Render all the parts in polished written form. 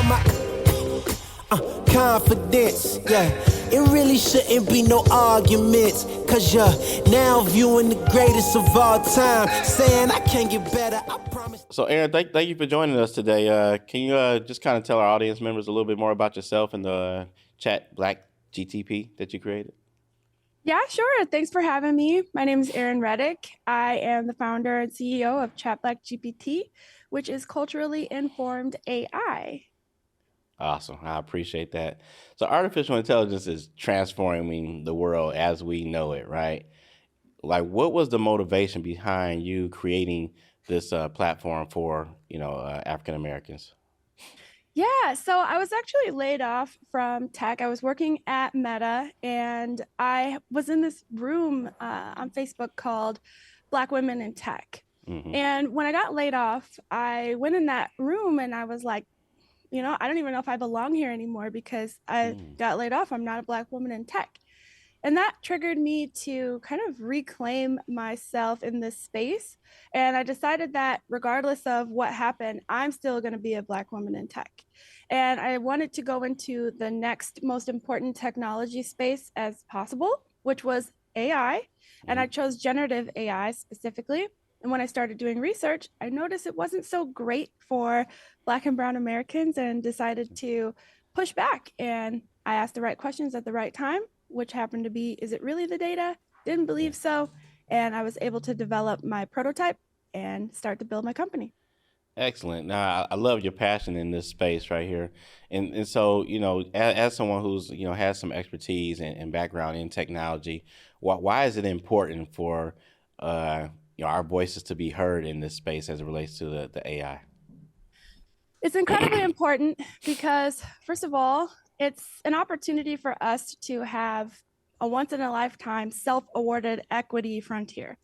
about my confidence, yeah. It really shouldn't be no arguments, cause you're now viewing the greatest of all time, saying I can't get better, I promise. So, Erin, thank you for joining us today. Can you just kind of tell our audience members a little bit more about yourself and the chat Black GTP that you created? Yeah, sure. Thanks for having me. My name is Erin Reddick. I am the founder and CEO of chatbot GPT, which is culturally informed AI. Awesome. I appreciate that. So artificial intelligence is transforming the world as we know it, right? Like, what was the motivation behind you creating this platform for, African Americans? Yeah, so I was actually laid off from tech. I was working at Meta, and I was in this room on Facebook called Black Women in Tech. Mm-hmm. And when I got laid off, I went in that room and I was like, I don't even know if I belong here anymore because I got laid off. I'm not a Black woman in tech. And that triggered me to kind of reclaim myself in this space. And I decided that regardless of what happened, I'm still going to be a Black woman in tech. And I wanted to go into the next most important technology space as possible, which was AI. And I chose generative AI specifically. And when I started doing research, I noticed it wasn't so great for Black and Brown Americans and decided to push back. And I asked the right questions at the right time, which happened to be, is it really the data? Didn't believe so. And I was able to develop my prototype and start to build my company. Excellent. Now, I love your passion in this space right here. And so, as someone who's, has some expertise and background in technology, why is it important for, our voices to be heard in this space as it relates to the AI? It's incredibly important because, first of all, it's an opportunity for us to have a once-in-a-lifetime self-awarded equity frontier.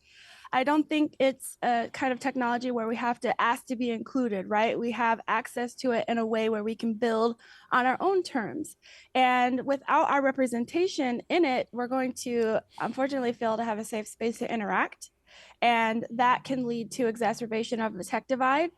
I don't think it's a kind of technology where we have to ask to be included, right? We have access to it in a way where we can build on our own terms. And without our representation in it, we're going to unfortunately fail to have a safe space to interact. And that can lead to exacerbation of the tech divide.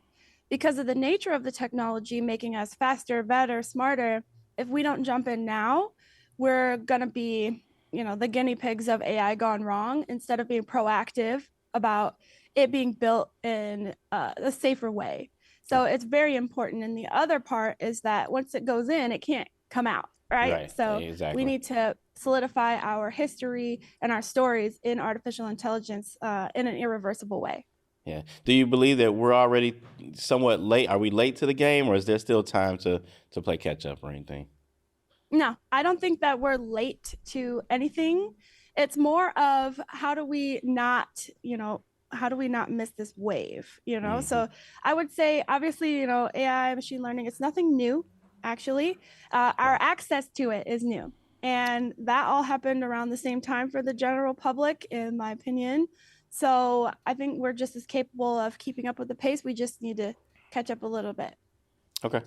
Because of the nature of the technology making us faster, better, smarter, if we don't jump in now, we're going to be, the guinea pigs of AI gone wrong instead of being proactive about it being built in a safer way. So it's very important. And the other part is that once it goes in, it can't come out, right? So exactly. We need to solidify our history and our stories in artificial intelligence in an irreversible way. Yeah. Do you believe that we're already somewhat late? Are we late to the game, or is there still time to play catch up or anything? No, I don't think that we're late to anything. It's more of how do we not miss this wave, Mm-hmm. So I would say, obviously, AI, machine learning, it's nothing new, actually. Our access to it is new. And that all happened around the same time for the general public, in my opinion. So I think we're just as capable of keeping up with the pace. We just need to catch up a little bit. Okay,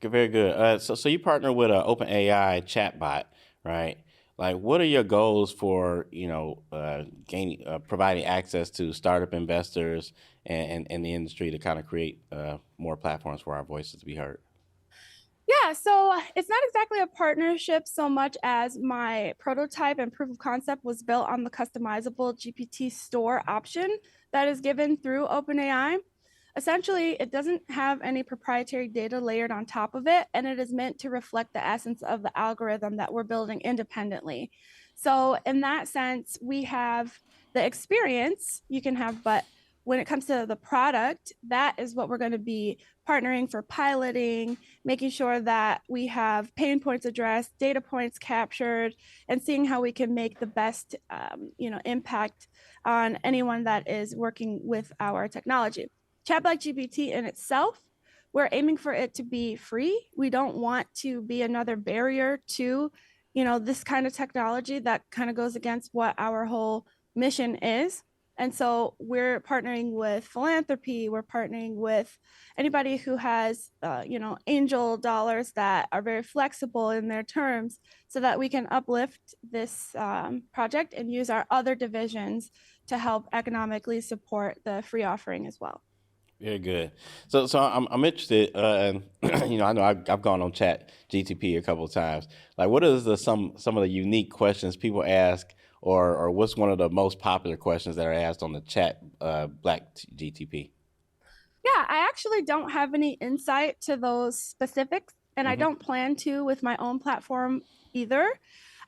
very good. So you partner with an OpenAI chatbot, right? Like, what are your goals for providing access to startup investors and the industry to kind of create more platforms for our voices to be heard? Yeah, so it's not exactly a partnership so much as my prototype and proof of concept was built on the customizable GPT store option that is given through OpenAI. Essentially, it doesn't have any proprietary data layered on top of it, and it is meant to reflect the essence of the algorithm that we're building independently. So in that sense, we have the experience you can have, but when it comes to the product, that is what we're going to be partnering for piloting, making sure that we have pain points addressed, data points captured, and seeing how we can make the best impact on anyone that is working with our technology. Chatbot GPT in itself, we're aiming for it to be free. We don't want to be another barrier to, this kind of technology that kind of goes against what our whole mission is. And so we're partnering with philanthropy. We're partnering with anybody who has, angel dollars that are very flexible in their terms so that we can uplift this project and use our other divisions to help economically support the free offering as well. Very good. So I'm interested. I know I've gone on Chat GTP a couple of times. Like, what is some of the unique questions people ask, or what's one of the most popular questions that are asked on the Chat Black GTP? Yeah, I actually don't have any insight to those specifics, and I Hmm. don't plan to with my own platform either.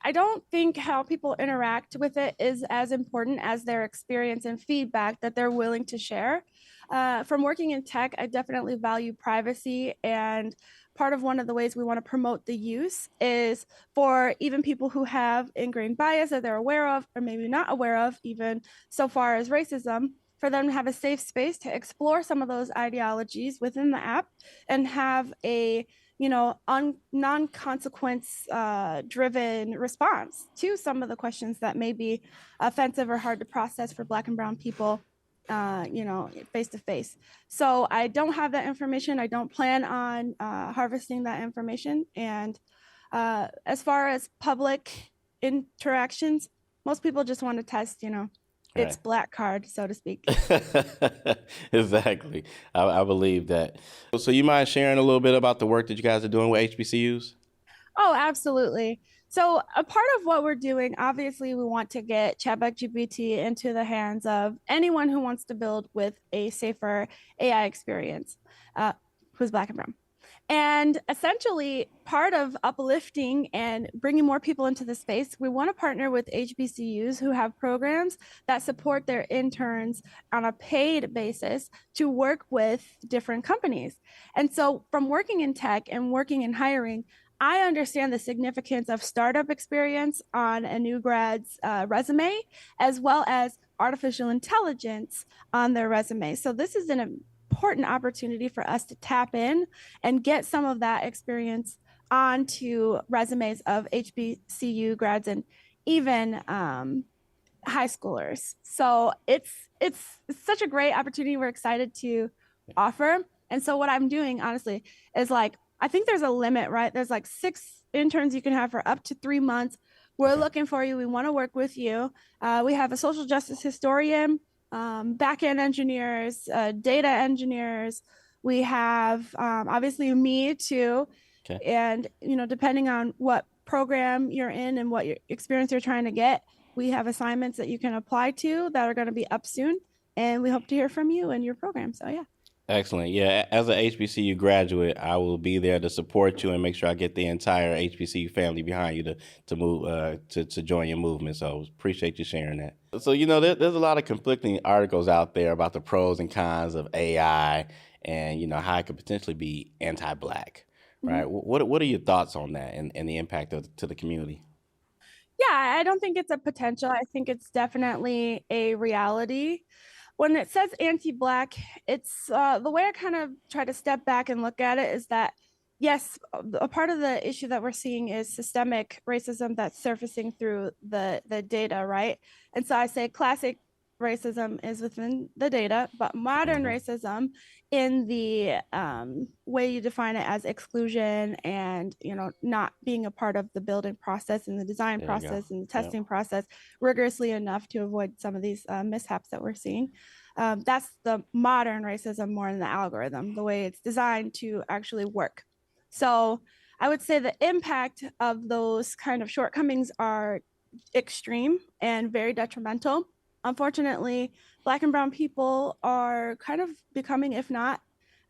I don't think how people interact with it is as important as their experience and feedback that they're willing to share. From working in tech, I definitely value privacy. And part of one of the ways we want to promote the use is for even people who have ingrained bias that they're aware of, or maybe not aware of, even so far as racism, for them to have a safe space to explore some of those ideologies within the app and have a non-consequence driven response to some of the questions that may be offensive or hard to process for Black and brown people, face to face. So I don't have that information. I don't plan on harvesting that information. And as far as public interactions, most people just want to test, its Right. black card, so to speak. Exactly. I believe that. So you mind sharing a little bit about the work that you guys are doing with HBCUs? Oh, absolutely. So, a part of what we're doing, obviously, we want to get chatbot GPT into the hands of anyone who wants to build with a safer AI experience, who's Black and brown. And essentially, part of uplifting and bringing more people into the space, we want to partner with HBCUs who have programs that support their interns on a paid basis to work with different companies. And so, from working in tech and working in hiring, I understand the significance of startup experience on a new grad's resume, as well as artificial intelligence on their resume. So, this is an important opportunity for us to tap in and get some of that experience onto resumes of HBCU grads and even high schoolers. So it's such a great opportunity. We're excited to offer. And so what I'm doing honestly is like I think there's a limit, right? There's like 6 interns you can have for up to 3 months. We're Okay. looking for you. We want to work with you. We have a social justice historian, backend engineers, data engineers. We have obviously me too. Okay. And depending on what program you're in and what your experience you're trying to get, we have assignments that you can apply to that are going to be up soon. And we hope to hear from you and your program. So yeah. Excellent. Yeah, as an HBCU graduate, I will be there to support you and make sure I get the entire HBCU family behind you to move to join your movement. So appreciate you sharing that. So there's a lot of conflicting articles out there about the pros and cons of AI, and how it could potentially be anti-black. Mm-hmm. Right? What are your thoughts on that and the impact to the community? Yeah, I don't think it's a potential. I think it's definitely a reality. When it says anti-black, it's the way I kind of try to step back and look at it is that yes, a part of the issue that we're seeing is systemic racism that's surfacing through the data, right? And so I say classic racism is within the data, but modern Hmm. racism in the way you define it as exclusion and not being a part of the building process and the design There you go. process and the Yep. testing process rigorously enough to avoid some of these mishaps that we're seeing. That's the modern racism more than the algorithm, the way it's designed to actually work. So I would say the impact of those kind of shortcomings are extreme and very detrimental. Unfortunately, Black and brown people are kind of becoming, if not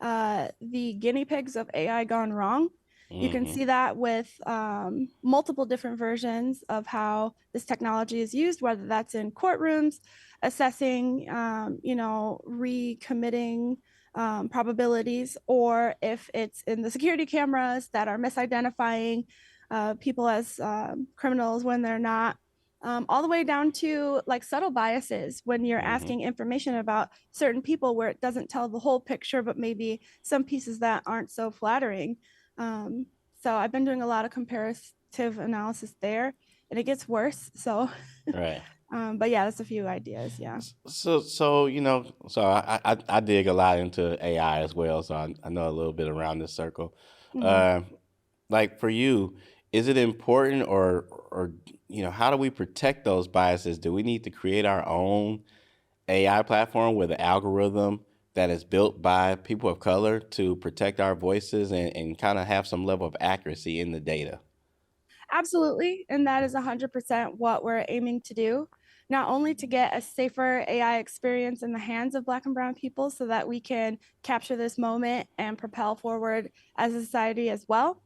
the guinea pigs of AI gone wrong. You can Hmm. see that with multiple different versions of how this technology is used, whether that's in courtrooms, assessing, recommitting probabilities, or if it's in the security cameras that are misidentifying people as criminals when they're not, all the way down to like subtle biases when you're Hmm. asking information about certain people where it doesn't tell the whole picture, but maybe some pieces that aren't so flattering. Um, so I've been doing a lot of comparative analysis there, and it gets worse. So, Right. but yeah, that's a few ideas. Yeah. So I dig a lot into AI as well, so I know a little bit around this circle. Mm-hmm. Uh, like for you, is it important, or how do we protect those biases? Do we need to create our own AI platform where the algorithm that is built by people of color to protect our voices and kind of have some level of accuracy in the data? Absolutely. And that is 100% what we're aiming to do. Not only to get a safer AI experience in the hands of Black and Brown people so that we can capture this moment and propel forward as a society as well,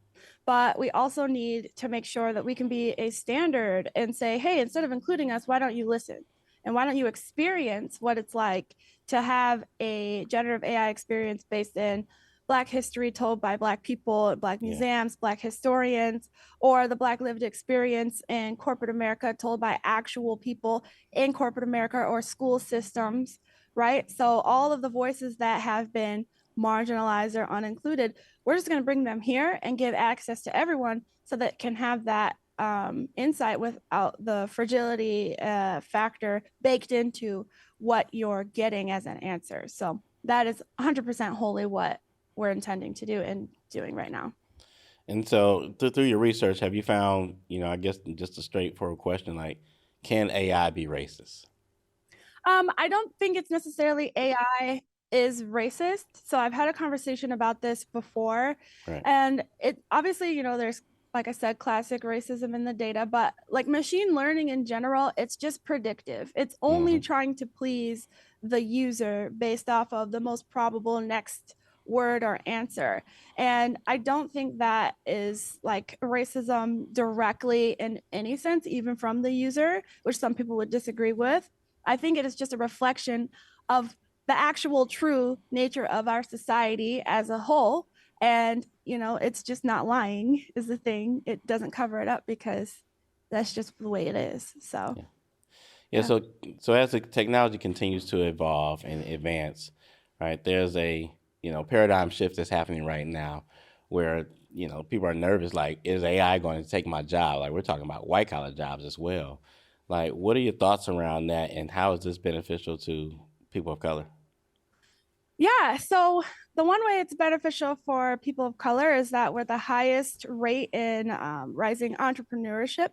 but we also need to make sure that we can be a standard and say, hey, instead of including us, why don't you listen? And why don't you experience what it's like to have a generative AI experience based in Black history told by Black people, Black museums, Black historians, or the Black lived experience in corporate America told by actual people in corporate America or school systems, right? So all of the voices that have been marginalized or unincluded, we're just going to bring them here and give access to everyone so that can have that insight without the fragility factor baked into what you're getting as an answer. So that is 100% wholly what we're intending to do and doing right now. And so through your research, have you found, I guess just a straightforward question, like, can AI be racist? I don't think it's necessarily AI is racist. So I've had a conversation about this before. Right. And it obviously, there's, like I said, classic racism in the data, but like machine learning in general, it's just predictive. It's only trying to please the user based off of the most probable next word or answer. And I don't think that is like racism directly in any sense, even from the user, which some people would disagree with. I think it is just a reflection of the actual true nature of our society as a whole. And, it's just not lying is the thing. It doesn't cover it up because that's just the way it is. So, yeah. So as the technology continues to evolve and advance, right, there's a, paradigm shift that's happening right now where, people are nervous, like, is AI going to take my job? Like, we're talking about white collar jobs as well. Like, what are your thoughts around that, and how is this beneficial to people of color? Yeah, so the one way it's beneficial for people of color is that we're the highest rate in rising entrepreneurship.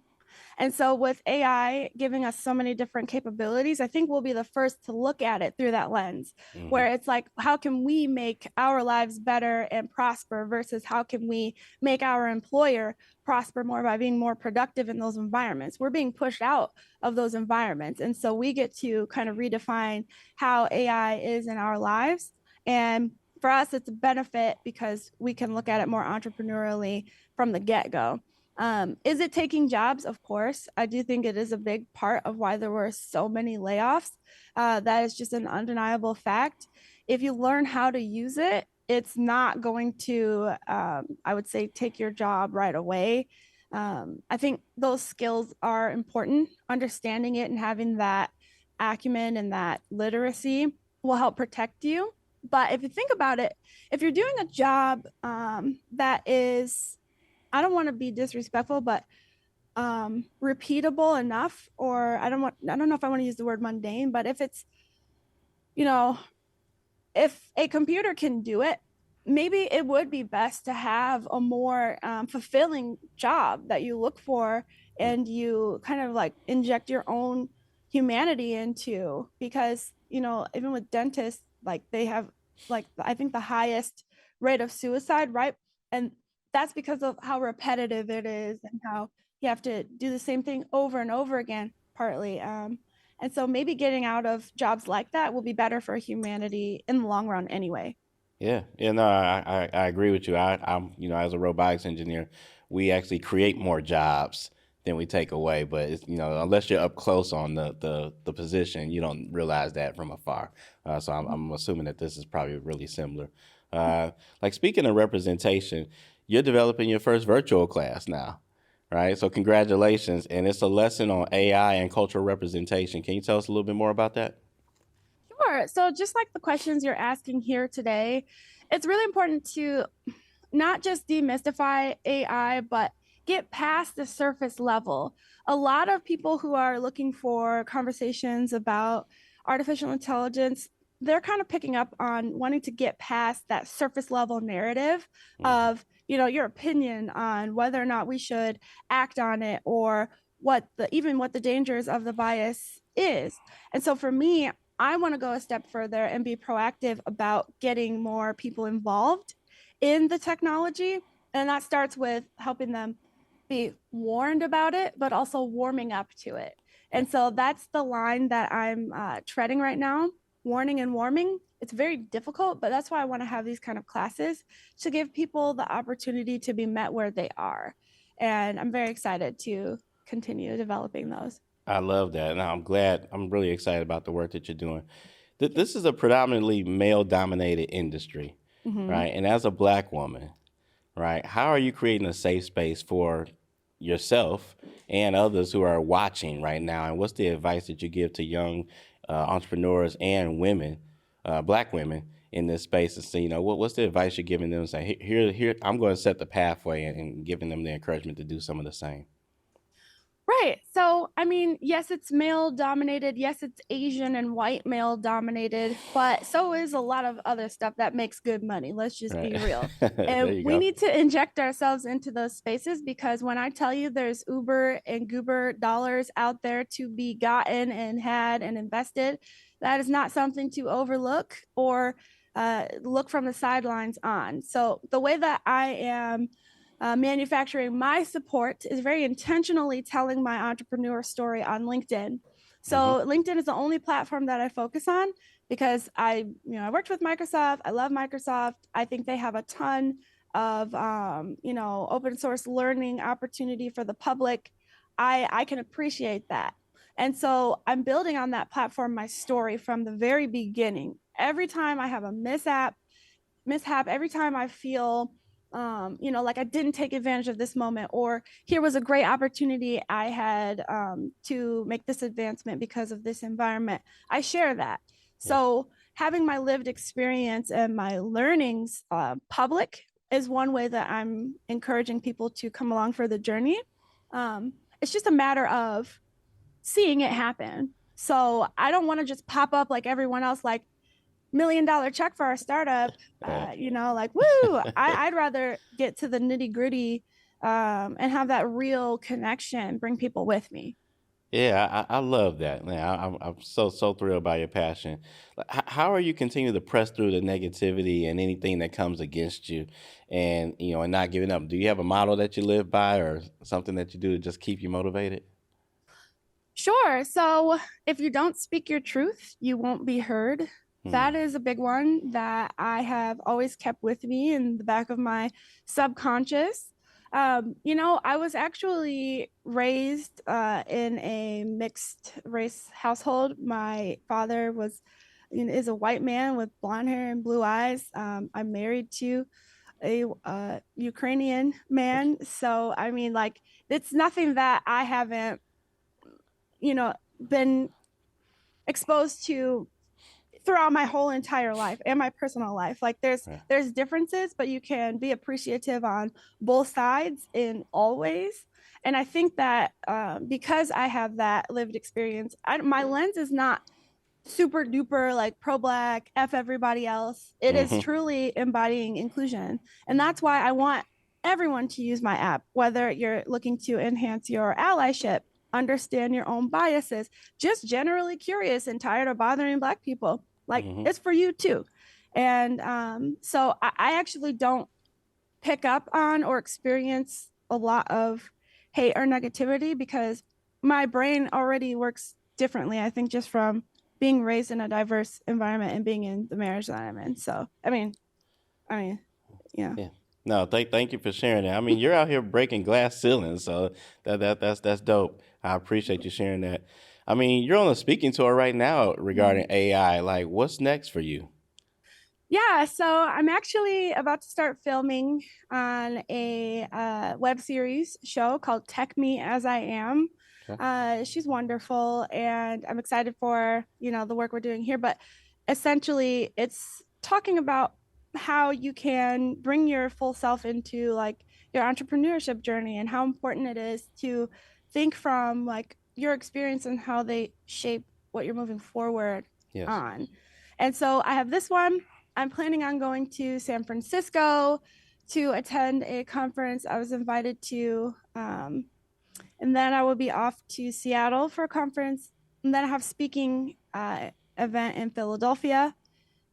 And so, with AI giving us so many different capabilities, I think we'll be the first to look at it through that lens, where it's like, how can we make our lives better and prosper versus how can we make our employer prosper more by being more productive in those environments? We're being pushed out of those environments. And so, we get to kind of redefine how AI is in our lives. And for us, it's a benefit because we can look at it more entrepreneurially from the get-go. Is it taking jobs? Of course. I do think it is a big part of why there were so many layoffs. That is just an undeniable fact. If you learn how to use it, it's not going to, I would say, take your job right away. I think those skills are important. Understanding it and having that acumen and that literacy will help protect you. But if you think about it, if you're doing a job that is, I don't want to be disrespectful, but repeatable enough, or I don't know if I want to use the word mundane, but if it's, if a computer can do it, maybe it would be best to have a more fulfilling job that you look for and you kind of like inject your own humanity into, because, even with dentists, like they have like, I think the highest rate of suicide, right? And that's because of how repetitive it is and how you have to do the same thing over and over again, partly. And so maybe getting out of jobs like that will be better for humanity in the long run anyway. Yeah, no, I agree with you. I'm, as a robotics engineer, we actually create more jobs than we take away. But it's, unless you're up close on the position, you don't realize that from afar. So I'm assuming that this is probably really similar. Like, speaking of representation, you're developing your first virtual class now, right? So congratulations, and it's a lesson on AI and cultural representation. Can you tell us a little bit more about that? Sure. So just like the questions you're asking here today, it's really important to not just demystify AI, but get past the surface level. A lot of people who are looking for conversations about artificial intelligence, they're kind of picking up on wanting to get past that surface level narrative of, your opinion on whether or not we should act on it, or even what the dangers of the bias is. And so for me, I want to go a step further and be proactive about getting more people involved in the technology. And that starts with helping them be warned about it, but also warming up to it. And so that's the line that I'm treading right now, warning and warming. It's very difficult, but that's why I want to have these kind of classes to give people the opportunity to be met where they are. And I'm very excited to continue developing those. I love that. And I'm really excited about the work that you're doing. This is a predominantly male dominated industry, Mm-hmm. right? And as a Black woman, right, how are you creating a safe space for yourself and others who are watching right now? And what's the advice that you give to young entrepreneurs and women, Black women in this space? And say, what's the advice you're giving them? Say, here, I'm going to set the pathway and giving them the encouragement to do some of the same. Right. So, I mean, yes, it's male dominated. Yes, it's Asian and white male dominated, but so is a lot of other stuff that makes good money. Let's just be Right. real. There And you we go. need to inject ourselves into those spaces because when I tell you there's Uber and Goober dollars out there to be gotten and had and invested, that is not something to overlook or look from the sidelines on. So, the way that I am manufacturing my support is very intentionally telling my entrepreneur story on LinkedIn. Hmm. So LinkedIn is the only platform that I focus on because I worked with Microsoft. I love Microsoft. I think they have a ton of open source learning opportunity for the public. I can appreciate that. And so I'm building on that platform my story from the very beginning. Every time I have a mishap, every time I feel like I didn't take advantage of this moment, or here was a great opportunity I had to make this advancement because of this environment, I share that. Yeah. So having my lived experience and my learnings public is one way that I'm encouraging people to come along for the journey. It's just a matter of seeing it happen. So I don't want to just pop up like everyone else, like $1 million check for our startup, Yeah. like woo. I'd rather get to the nitty gritty and have that real connection, bring people with me. Yeah, I love that. Man, I'm so thrilled by your passion. Like, how are you continuing to press through the negativity and anything that comes against you, and and not giving up? Do you have a model that you live by, or something that you do to just keep you motivated? Sure. So if you don't speak your truth, you won't be heard. Hmm. That is a big one that I have always kept with me in the back of my subconscious. I was actually raised in a mixed race household. My father is a white man with blonde hair and blue eyes. I'm married to a Ukrainian Okay. man. So, I mean, like, it's nothing that I haven't been exposed to throughout my whole entire life and my personal life. Like Yeah. there's differences, but you can be appreciative on both sides in all ways. And I think that because I have that lived experience, my lens is not super duper like pro black f everybody else. It is Hmm. truly embodying inclusion, and that's why I want everyone to use my app, whether you're looking to enhance your allyship, understand your own biases, just generally curious and tired of bothering black people. Like Hmm. it's for you too. And so I actually don't pick up on or experience a lot of hate or negativity because my brain already works differently. I think just from being raised in a diverse environment and being in the marriage that I'm in. So, I mean, yeah. Yeah. No, thank you for sharing that. I mean, you're out here breaking glass ceilings, so that's dope. I appreciate you sharing that. I mean, you're on a speaking tour right now regarding AI. Like, what's next for you? Yeah, so I'm actually about to start filming on a web series show called Tech Me As I Am. Okay. She's wonderful, and I'm excited for the work we're doing here. But essentially, it's talking about how you can bring your full self into like your entrepreneurship journey and how important it is to think from like your experience and how they shape what you're moving forward Yes. on. And so I have this one. I'm planning on going to San Francisco to attend a conference I was invited to. And then I will be off to Seattle for a conference. And then I have speaking event in Philadelphia,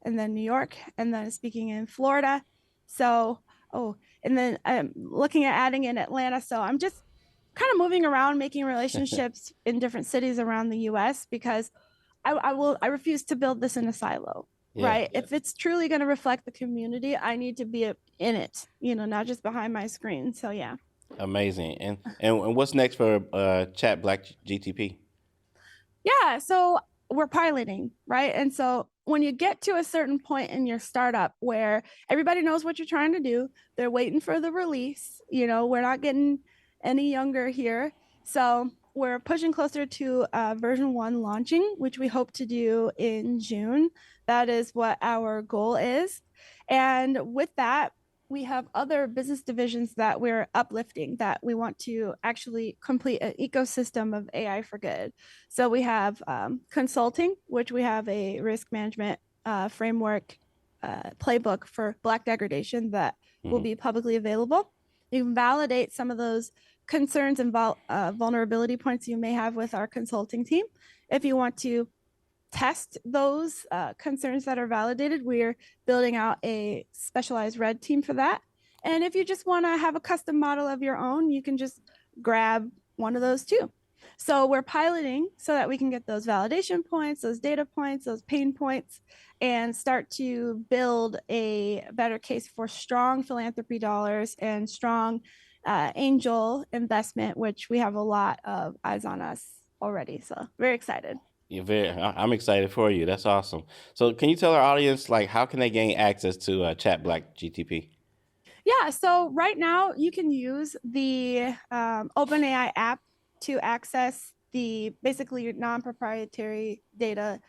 and then New York, and then speaking in Florida. So, and then I'm looking at adding in Atlanta. So I'm just kind of moving around, making relationships in different cities around the US, because I refuse to build this in a silo. Yeah. Right. If it's truly going to reflect the community, I need to be in it, not just behind my screen. So, yeah. Amazing. And what's next for Chat Black GTP? Yeah. So we're piloting, right? And so when you get to a certain point in your startup where everybody knows what you're trying to do, they're waiting for the release. We're not getting any younger here. So we're pushing closer to version 1 launching, which we hope to do in June. That is what our goal is. And with that, we have other business divisions that we're uplifting, that we want to actually complete an ecosystem of AI for good. So we have consulting, which we have a risk management framework playbook for Black degradation that will be publicly available. You can validate some of those concerns and vulnerability points you may have with our consulting team. If you want to test those concerns that are validated, we're building out a specialized red team for that. And if you just want to have a custom model of your own, you can just grab one of those too. So we're piloting so that we can get those validation points, those data points, those pain points, and start to build a better case for strong philanthropy dollars and strong angel investment, which we have a lot of eyes on us already. So very excited. I'm excited for you. That's awesome. So can you tell our audience, like, how can they gain access to Chat Black GTP? Yeah, so right now you can use the OpenAI app to access the basically non-proprietary data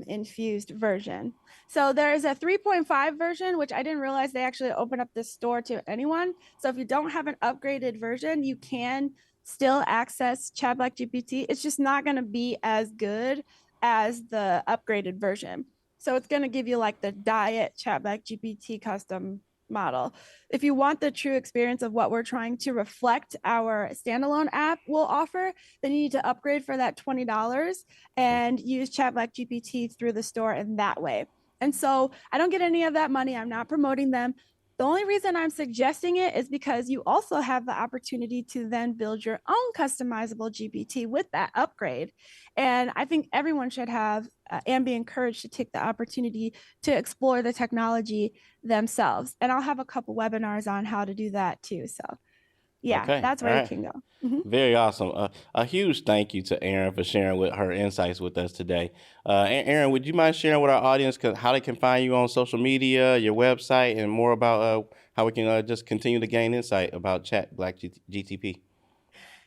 infused version. So there's a 3.5 version, which I didn't realize they actually open up this store to anyone. So if you don't have an upgraded version, you can still access Chat Black GPT. It's just not going to be as good as the upgraded version. So it's going to give you like the diet Chat Black GPT custom model. If you want the true experience of what we're trying to reflect our standalone app will offer, then you need to upgrade for that $20 and use Chat Black GPT through the store in that way. And so I don't get any of that money. I'm not promoting them. The only reason I'm suggesting it is because you also have the opportunity to then build your own customizable GPT with that upgrade. And I think everyone should have and be encouraged to take the opportunity to explore the technology themselves. And I'll have a couple webinars on how to do that too. So yeah, Okay. that's where you can go. Very awesome. A huge thank you to Erin for sharing with her insights with us today. Erin, would you mind sharing with our audience how they can find you on social media, your website, and more about how we can just continue to gain insight about Chat Black GTP?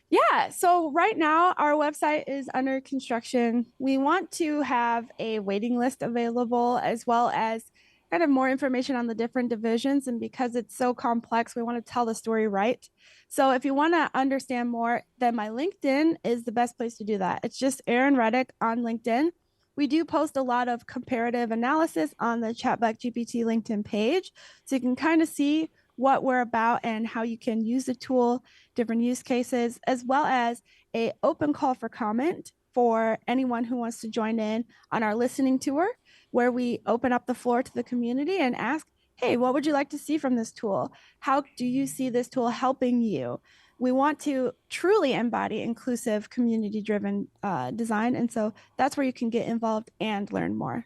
Yeah, so right now our website is under construction. We want to have a waiting list available, as well as kind of more information on the different divisions. And because it's so complex, we want to tell the story right. So if you want to understand more, then my LinkedIn is the best place to do that. It's just Erin Reddick on LinkedIn. We do post a lot of comparative analysis on the Chat Black GPT LinkedIn page. So you can kind of see what we're about and how you can use the tool, different use cases, as well as an open call for comment for anyone who wants to join in on our listening tour, where we open up the floor to the community and ask, hey, what would you like to see from this tool? How do you see this tool helping you? We want to truly embody inclusive, community-driven design. And so that's where you can get involved and learn more.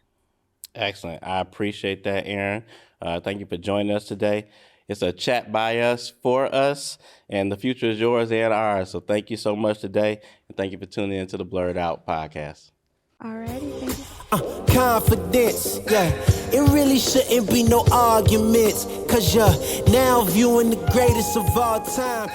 Excellent. I appreciate that, Erin. Thank you for joining us today. It's a chat by us, for us, and the future is yours and ours. So thank you so much today, and thank you for tuning in to the BlerdOut podcast. All righty, thank you. Confidence, yeah. It really shouldn't be no arguments, cause you're now viewing the greatest of all time.